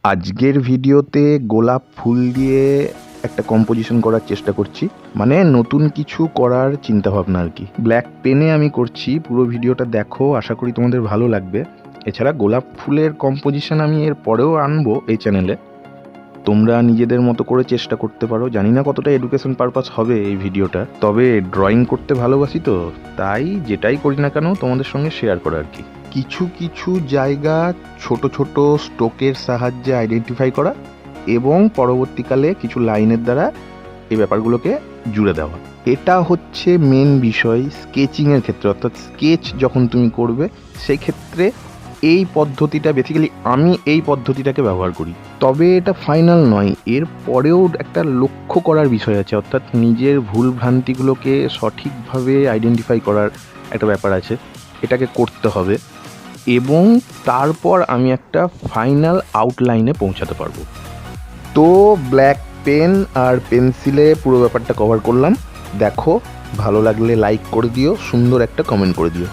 আজকের ভিডিওতে গোলাপ ফুল দিয়ে একটা কম্পোজিশন করার চেষ্টা করছি, মানে নতুন কিছু করার চিন্তা ভাবনা আর কি। ব্ল্যাক পেনে আমি করছি, পুরো ভিডিওটা দেখো, আশা করি তোমাদের ভালো লাগবে। এছাড়া গোলাপ ফুলের কম্পোজিশন আমি এর পরেও আনবো এই চ্যানেলে, তোমরা নিজেদের মতো করে চেষ্টা করতে পারো। জানি না কতটা এডুকেশন পারপাস হবে এই ভিডিওটা, তবে ড্রয়িং করতে ভালোবাসি তো, তাই যেটাই করি না কেন তোমাদের সঙ্গে শেয়ার করা আর কি। কিছু কিছু জায়গা ছোট ছোট স্ট্রোকের সাহায্যে আইডেন্টিফাই করা এবং পরবর্তীকালে কিছু লাইনের দ্বারা এই ব্যাপারগুলোকে জুড়ে দেওয়া, এটা হচ্ছে মেন বিষয় স্কেচিংয়ের ক্ষেত্রে। অর্থাৎ স্কেচ যখন তুমি করবে সেই ক্ষেত্রে এই পদ্ধতিটা বেসিক্যালি আমি এই পদ্ধতিটাকে ব্যবহার করি। তবে এটা ফাইনাল নয়, এর পরেও একটা লক্ষ্য করার বিষয় আছে, অর্থাৎ নিজের ভুল ভ্রান্তিগুলোকে সঠিকভাবে আইডেন্টিফাই করার একটা ব্যাপার আছে, এটাকে করতে হবে এবং তারপর আমি একটা ফাইনাল আউটলাইনে পৌঁছাতে পারবো। তো ব্ল্যাক পেন আর পেন্সিলে পুরো ব্যাপারটা কভার করলাম। দেখো, ভালো লাগলে লাইক করে দিও, সুন্দর একটা কমেন্ট করে দিও।